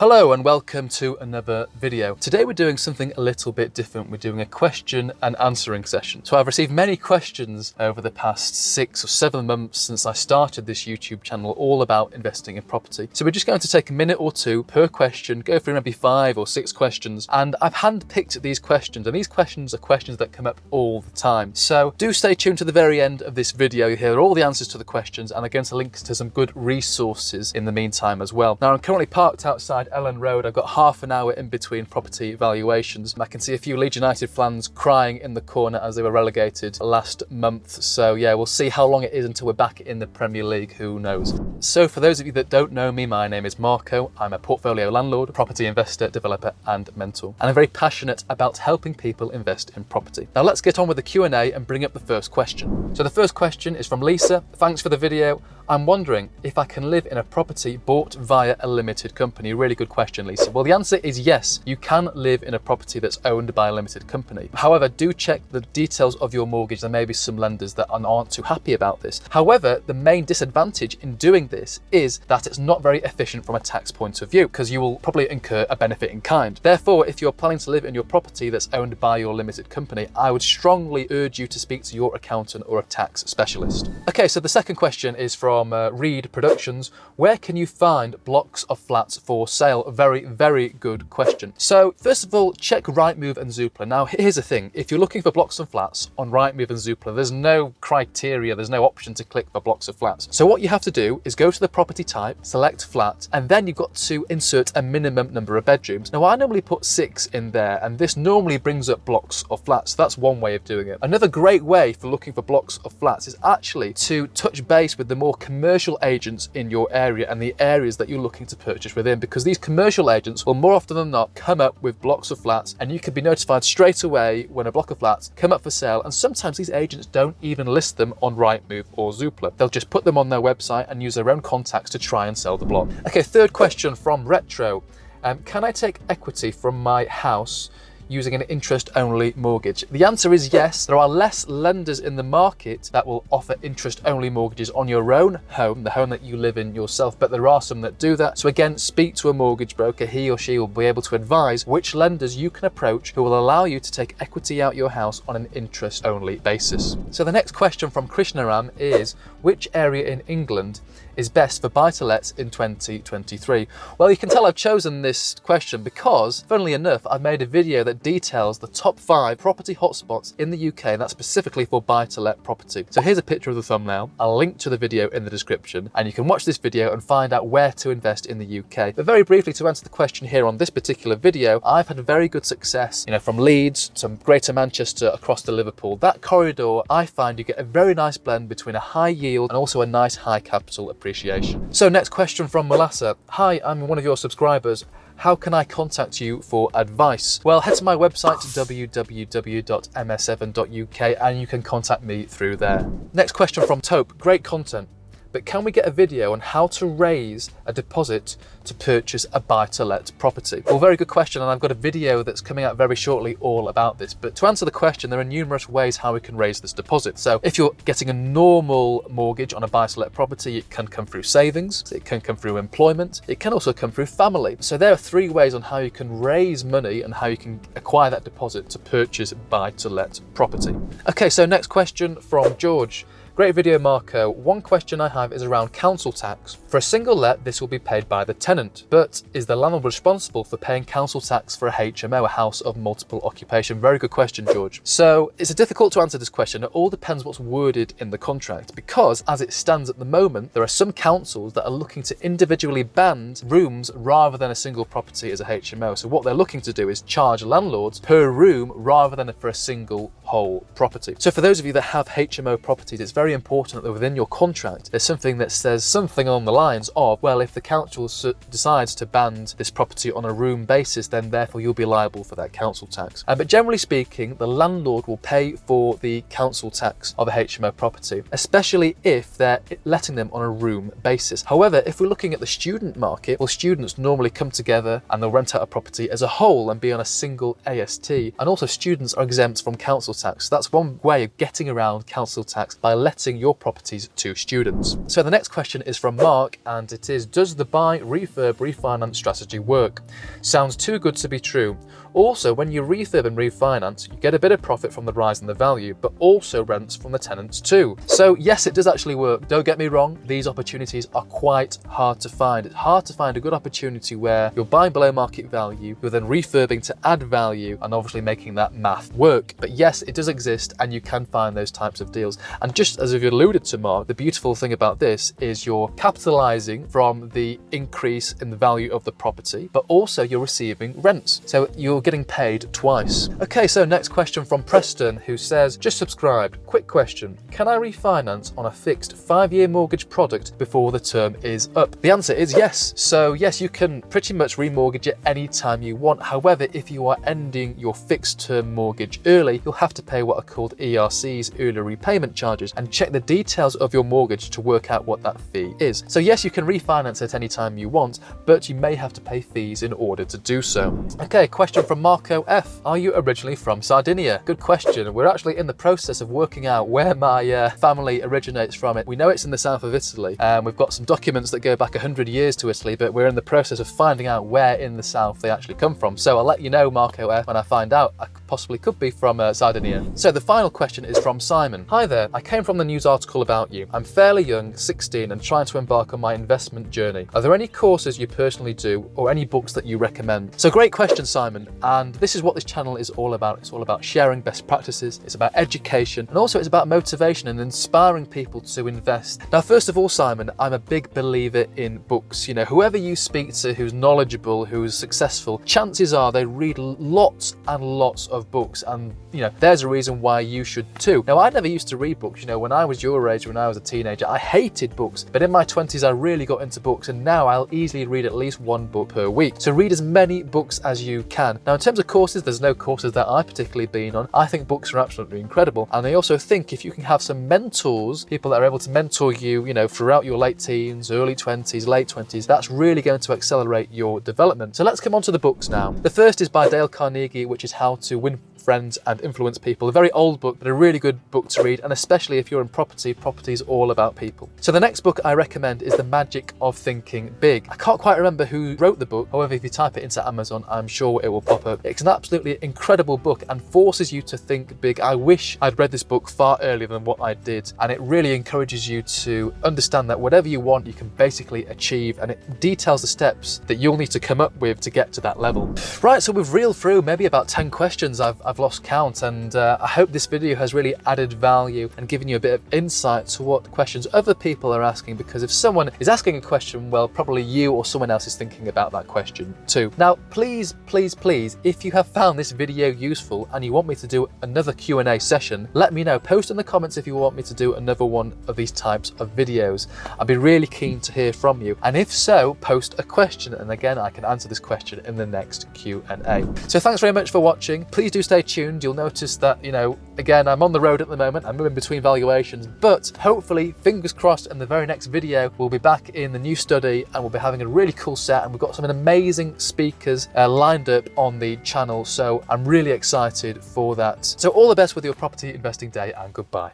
Hello and welcome to another video. Today we're doing something a little bit different. We're doing a question and answering session. So I've received many questions over the past 6 or 7 months since I started this YouTube channel all about investing in property. So we're just going to take a minute or two per question, go through maybe 5 or 6 questions, and I've handpicked these questions, and these questions are questions that come up all the time. So do stay tuned to the very end of this video. You'll hear all the answers to the questions, and I'm going to link to some good resources in the meantime as well. Now I'm currently parked outside Ellen Road. I've got half an hour in between property valuations. I can see a few Leeds United fans crying in the corner as they were relegated last month. So yeah, we'll see how long it is until we're back in the Premier League, who knows. So for those of you that don't know me, my name is Marco. I'm a portfolio landlord, property investor, developer and mentor. And I'm very passionate about helping people invest in property. Now let's get on with the Q&A and bring up the first question. So the first question is from Lisa. Thanks for the video. I'm wondering if I can live in a property bought via a limited company. Really good question, Lisa. Well, the answer is yes, you can live in a property that's owned by a limited company. However, do check the details of your mortgage. There may be some lenders that aren't too happy about this. However, the main disadvantage in doing this is that it's not very efficient from a tax point of view, because you will probably incur a benefit in kind. Therefore, if you're planning to live in your property that's owned by your limited company, I would strongly urge you to speak to your accountant or a tax specialist. Okay, so the second question is from Reed Productions. Where can you find blocks of flats for sale? A very, very good question. So first of all, check Rightmove and Zoopla. Now here's the thing, if you're looking for blocks of flats on Rightmove and Zoopla, there's no criteria, there's no option to click for blocks of flats. So what you have to do is go to the property type, select flat, and then you've got to insert a minimum number of bedrooms. Now I normally put 6 in there, and this normally brings up blocks of flats. That's one way of doing it. Another great way for looking for blocks of flats is actually to touch base with the more commercial agents in your area and the areas that you're looking to purchase within, because these commercial agents will more often than not come up with blocks of flats, and you can be notified straight away when a block of flats come up for sale. And sometimes these agents don't even list them on Rightmove or Zoopla. They'll just put them on their website and use their own contacts to try and sell the block. Okay, third question from Retro. Can I take equity from my house using an interest-only mortgage? The answer is yes. There are less lenders in the market that will offer interest-only mortgages on your own home, the home that you live in yourself, but there are some that do that. So again, speak to a mortgage broker. He or she will be able to advise which lenders you can approach who will allow you to take equity out your house on an interest-only basis. So the next question from Krishnaram is, which area in England is best for buy-to-lets in 2023? Well, you can tell I've chosen this question because, funnily enough, I've made a video that details the top 5 property hotspots in the UK, and that's specifically for buy-to-let property. So here's a picture of the thumbnail. I'll link to the video in the description, and you can watch this video and find out where to invest in the UK. But very briefly, to answer the question here on this particular video, I've had very good success, from Leeds to Greater Manchester across to Liverpool. That corridor, I find you get a very nice blend between a high yield and also a nice high capital appreciation. So next question from Melassa. Hi, I'm one of your subscribers. How can I contact you for advice? Well, head to my website, www.ms7.uk, and you can contact me through there. Next question from Taupe. Great content, but can we get a video on how to raise a deposit to purchase a buy-to-let property? Well, very good question, and I've got a video that's coming out very shortly all about this. But to answer the question, there are numerous ways how we can raise this deposit. So if you're getting a normal mortgage on a buy-to-let property, it can come through savings, it can come through employment, it can also come through family. So there are 3 ways on how you can raise money and how you can acquire that deposit to purchase buy-to-let property. Okay, so next question from George. Great video, Marco. One question I have is around council tax. For a single let, this will be paid by the tenant, but is the landlord responsible for paying council tax for a HMO, a house of multiple occupation? Very good question, George. So it's difficult to answer this question. It all depends what's worded in the contract, because as it stands at the moment, there are some councils that are looking to individually ban rooms rather than a single property as a HMO. So what they're looking to do is charge landlords per room rather than for a single whole property. So for those of you that have HMO properties, it's very important that within your contract there's something that says something along the lines of, well, if the council decides to ban this property on a room basis, then therefore you'll be liable for that council tax. But generally speaking, the landlord will pay for the council tax of a HMO property, especially if they're letting them on a room basis. However, if we're looking at the student market, well, students normally come together and they'll rent out a property as a whole and be on a single AST, and also students are exempt from council tax. That's one way of getting around council tax, by letting your properties to students. So the next question is from Mark, and it is, does the buy, refurb, refinance strategy work? Sounds too good to be true. Also, when you refurb and refinance, you get a bit of profit from the rise in the value, but also rents from the tenants too. So yes, it does actually work. Don't get me wrong, these opportunities are quite hard to find. It's hard to find a good opportunity where you're buying below market value, you're then refurbing to add value, and obviously making that math work. But yes, it does exist, and you can find those types of deals. And just as you've alluded to, Mark, the beautiful thing about this is you're capitalizing from the increase in the value of the property, but also you're receiving rents. So you're getting paid twice. Okay, so next question from Preston, who says, just subscribed. Quick question. Can I refinance on a fixed 5-year mortgage product before the term is up? The answer is yes. So yes, you can pretty much remortgage it any time you want. However, if you are ending your fixed term mortgage early, you'll have to pay what are called ERCs, early repayment charges, and check the details of your mortgage to work out what that fee is. So yes, you can refinance it any time you want, but you may have to pay fees in order to do so. Okay, question from Marco F. Are you originally from Sardinia? Good question. We're actually in the process of working out where my family originates from. We know it's in the south of Italy, and we've got some documents that go back 100 years to Italy, but we're in the process of finding out where in the south they actually come from. So I'll let you know, Marco F, when I find out. I possibly could be from Sardinia. So the final question is from Simon. Hi there, I came from the news article about you. I'm fairly young, 16, and trying to embark on my investment journey. Are there any courses you personally do or any books that you recommend? So great question, Simon, and this is what this channel is all about. It's all about sharing best practices, it's about education, and also it's about motivation and inspiring people to invest. Now, first of all, Simon, I'm a big believer in books. You know, whoever you speak to who's knowledgeable, who's successful, chances are they read lots and lots of books, and you know, there's a reason why you should too. Now, I never used to read books. You know, when I was your age, when I was a teenager, I hated books, but in my 20s I really got into books, and now I'll easily read at least one book per week. So read as many books as you can. Now, in terms of courses, there's no courses that I particularly been on. I think books are absolutely incredible, and I also think if you can have some mentors, people that are able to mentor you, you know, throughout your late teens, early 20s, late 20s, that's really going to accelerate your development. So let's come on to the books now. The first is by Dale Carnegie, which is How to Win Friends and Influence People. A very old book, but a really good book to read, and especially if you're in property, property is all about people. So the next book I recommend is The Magic of Thinking Big. I can't quite remember who wrote the book, however, if you type it into Amazon, I'm sure it will pop up. It's an absolutely incredible book and forces you to think big. I wish I'd read this book far earlier than what I did, and it really encourages you to understand that whatever you want, you can basically achieve, and it details the steps that you'll need to come up with to get to that level. Right, so we've reeled through maybe about 10 questions. I've lost count, and I hope this video has really added value and given you a bit of insight to what questions other people are asking, because if someone is asking a question, well, probably you or someone else is thinking about that question too. Now, please, please, please, if you have found this video useful and you want me to do another Q&A session, let me know. Post in the comments if you want me to do another one of these types of videos. I'd be really keen to hear from you, and if so, post a question, and again, I can answer this question in the next Q&A. So thanks very much for watching. Please do stay tuned. You'll notice that, you know, again, I'm on the road at the moment. I'm moving between valuations, but hopefully, fingers crossed, in the very next video, we'll be back in the new study and we'll be having a really cool set, and we've got some amazing speakers lined up on the channel. So I'm really excited for that. So all the best with your property investing day, and goodbye.